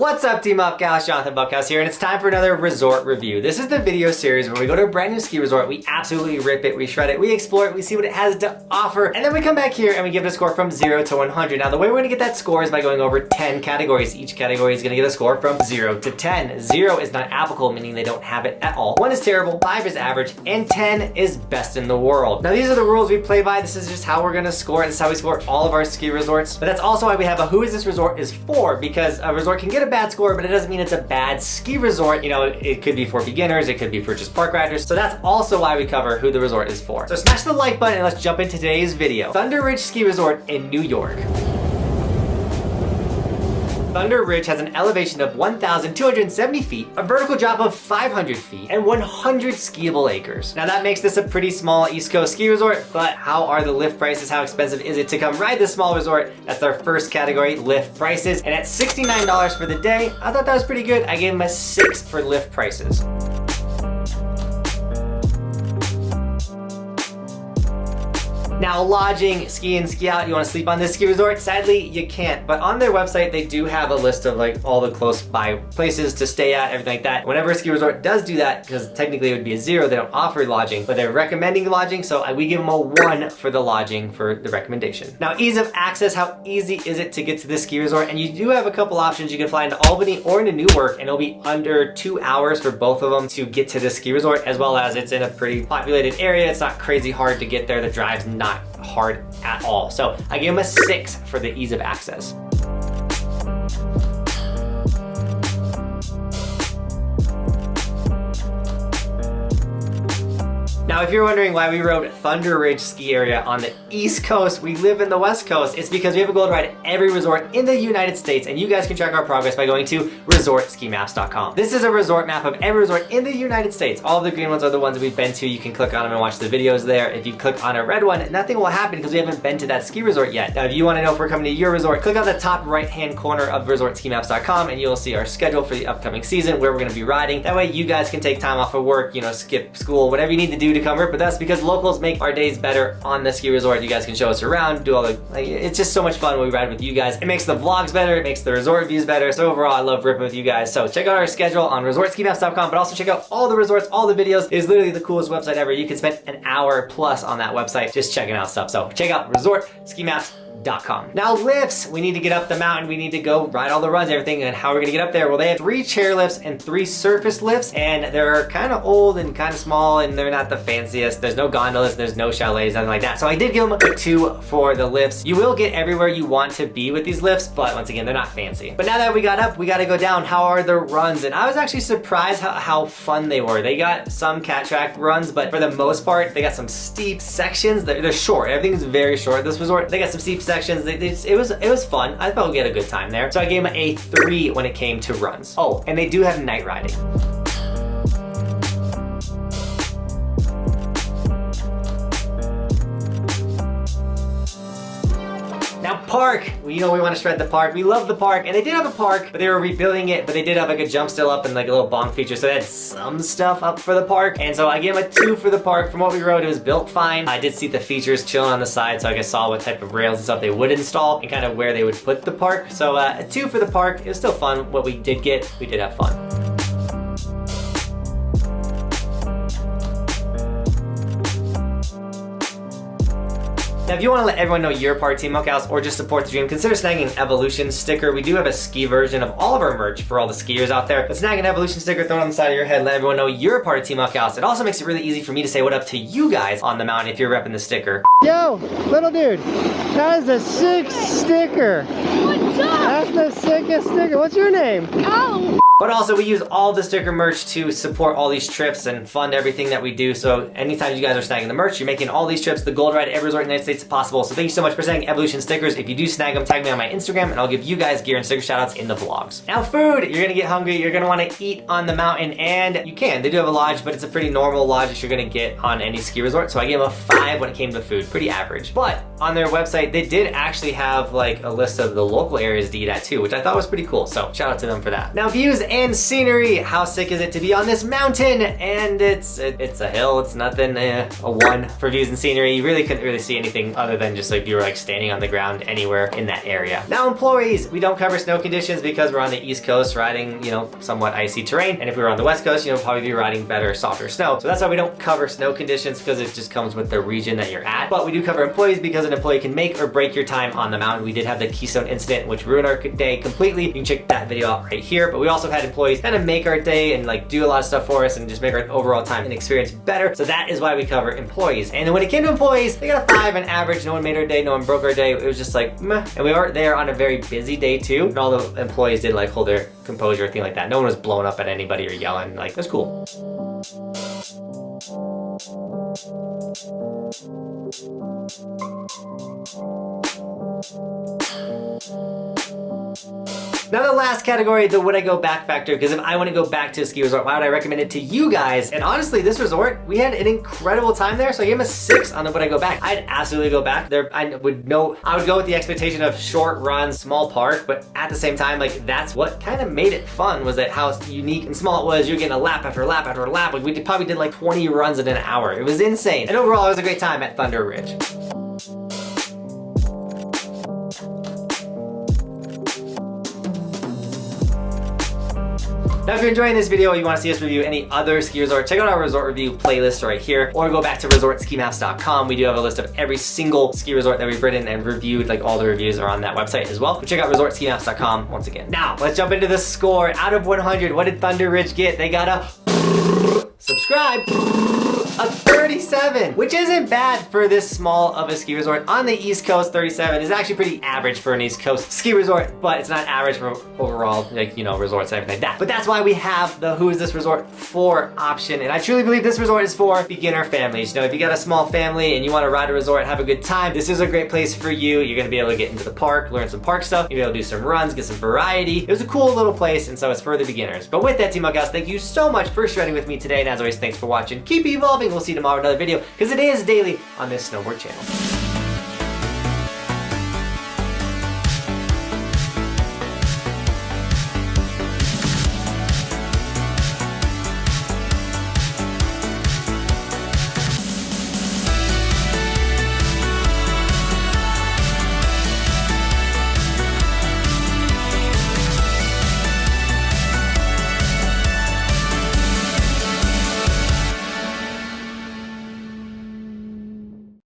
What's up, Team Buckhouse? Johnathan Buckhouse here, and it's time for another resort review. This is the video series where we go to a brand new ski resort, we absolutely rip it, we shred it, we explore it, we see what it has to offer, and then we come back here and we give it a score from 0 to 100. Now, the way we're gonna get that score is by going over 10 categories. Each category is gonna get a score from 0 to 10. 0 is not applicable, meaning they don't have it at all. 1 is terrible, 5 is average, and 10 is best in the world. Now, these are the rules we play by. This is just how we're gonna score it. This is how we score all of our ski resorts. But that's also why we have a Who Is This Resort is For, because a resort can get a bad score, but it doesn't mean it's a bad ski resort. You know, it could be for beginners, it could be for just park riders. So that's also why we cover who the resort is for. So smash the like button and let's jump into today's video. Thunder Ridge Ski Resort in New York. Thunder Ridge has an elevation of 1,270 feet, a vertical drop of 500 feet, and 100 skiable acres. Now that makes this a pretty small East Coast ski resort, but how are the lift prices? How expensive is it to come ride this small resort? That's our first category, lift prices. And at $69 for the day, I thought that was pretty good. I gave them a 6 for lift prices. Now, lodging, ski in, ski out, you wanna sleep on this ski resort? Sadly, you can't, but on their website, they do have a list of like all the close by places to stay at, everything like that. Whenever a ski resort does do that, because technically it would be a 0, they don't offer lodging, but they're recommending lodging, so we give them a 1 for the lodging for the recommendation. Now, ease of access, how easy is it to get to this ski resort? And you do have a couple options. You can fly into Albany or into Newark, and it'll be under 2 hours for both of them to get to this ski resort, as well as it's in a pretty populated area. It's not crazy hard to get there. The drive's not hard at all. So I gave him a 6 for the ease of access. Now, if you're wondering why we rode Thunder Ridge Ski Area on the East Coast, we live in the West Coast, it's because we have a goal to ride every resort in the United States, and you guys can track our progress by going to resortskimaps.com. This is a resort map of every resort in the United States. All of the green ones are the ones that we've been to. You can click on them and watch the videos there. If you click on a red one, nothing will happen because we haven't been to that ski resort yet. Now, if you want to know if we're coming to your resort, click on the top right-hand corner of resortskimaps.com and you'll see our schedule for the upcoming season, where we're going to be riding. That way you guys can take time off of work, you know, skip school, whatever you need to do to come work with us, because locals make our days better on the ski resort. You guys can show us around, do all the, it's just so much fun when we ride with you guys. It makes the vlogs better, it makes the resort views better. So overall, I love ripping with you guys. So check out our schedule on resortskimaps.com, but also check out all the resorts, all the videos. It is literally the coolest website ever. You can spend an hour plus on that website just checking out stuff. So check out resortskimaps.com. Now, lifts, we need to get up the mountain, we need to go ride all the runs, everything. And how we're gonna get up there? Well, they have 3 chair lifts and 3 surface lifts, and they're kind of old and kind of small, and they're not the fanciest. There's no gondolas, there's no chalets, nothing like that. So I did give them a 2 for the lifts. You will get everywhere you want to be with these lifts, but once again, they're not fancy. But now that we got up, we gotta go down. How are the runs? And I was actually surprised how fun they were. They got some cat track runs, but for the most part, they got some steep sections. They're short, everything's very short at this resort. They got some steep sections. It was fun. I thought we had a good time there. So I gave them a 3 when it came to runs. Oh, and they do have night riding. Now, park, you know we want to shred the park. We love the park, and they did have a park, but they were rebuilding it, but they did have like a jump still up and like a little bonk feature, so they had some stuff up for the park. And so I gave them a 2 for the park. From what we rode, it was built fine. I did see the features chilling on the side, so I saw what type of rails and stuff they would install and kind of where they would put the park. So a 2 for the park. It was still fun. What we did get, we did have fun. Now, if you want to let everyone know you're part of Team Buckhouse or just support the dream, consider snagging an Evolution sticker. We do have a ski version of all of our merch for all the skiers out there. But snag an Evolution sticker, throw it on the side of your head, let everyone know you're a part of Team Buckhouse. It also makes it really easy for me to say what up to you guys on the mountain if you're repping the sticker. Yo, little dude, that is a sick sticker. What's up? That's the sickest sticker. What's your name? Oh. But also, we use all the sticker merch to support all these trips and fund everything that we do. So anytime you guys are snagging the merch, you're making all these trips the goal to ride every resort in the United States possible. So thank you so much for snagging Evolution stickers. If you do snag them, tag me on my Instagram and I'll give you guys gear and sticker shoutouts in the vlogs. Now, food, you're gonna get hungry, you're gonna wanna eat on the mountain, and you can. They do have a lodge, but it's a pretty normal lodge that you're gonna get on any ski resort. So I gave them a 5 when it came to food, pretty average. But on their website, they did actually have like a list of the local areas to eat at too, which I thought was pretty cool. So shout out to them for that. Now, views and scenery. How sick is it to be on this mountain? And it's a hill, it's nothing, a 1 for views and scenery. You really couldn't really see anything other than just like you were like standing on the ground anywhere in that area. Now employees, we don't cover snow conditions because we're on the East Coast riding, you know, somewhat icy terrain. And if we were on the West Coast, you know, probably be riding better, softer snow. So that's why we don't cover snow conditions, because it just comes with the region that you're at. But we do cover employees because an employee can make or break your time on the mountain. We did have the Keystone incident, which ruined our day completely. You can check that video out right here. But we also had employees kind of make our day and like do a lot of stuff for us and just make our overall time and experience better. So that is why we cover employees. And then when it came to employees, they got a 5 on average. No one made our day, no one broke our day. It was just like meh. And we weren't there on a very busy day too. And all the employees did like hold their composure or anything like that. No one was blowing up at anybody or yelling. Like, it was cool. Now the last category, the would I go back factor, because if I want to go back to a ski resort, why would I recommend it to you guys? And honestly, this resort, we had an incredible time there, so I gave him a 6 on the would I go back. I'd absolutely go back there. I would go with the expectation of short runs, small park, but at the same time, like that's what kind of made it fun, was that how unique and small it was. You're getting a lap after lap after lap. Like we probably did like 20 runs in an hour. It was insane. And overall, it was a great time at Thunder Ridge. Now if you're enjoying this video or you want to see us review any other ski resort, check out our resort review playlist right here, or go back to resortskimaps.com. We do have a list of every single ski resort that we've ridden and reviewed. Like all the reviews are on that website as well. So check out resortskimaps.com once again. Now let's jump into the score. Out of 100, what did Thunder Ridge get? They got a subscribe, a 37, which isn't bad for this small of a ski resort. On the East Coast, 37 is actually pretty average for an East Coast ski resort, but it's not average for overall, like, you know, resorts and everything like that. But that's why we have the who is this resort for option. And I truly believe this resort is for beginner families. You know, if you got a small family and you want to ride a resort, have a good time, this is a great place for you. You're gonna be able to get into the park, learn some park stuff, you'll be able to do some runs, get some variety. It was a cool little place, and so it's for the beginners. But with that, Team Buckhouse, thank you so much for shredding with me today. And as always, thanks for watching. Keep evolving. We'll see you tomorrow with another video, because it is daily on this snowboard channel.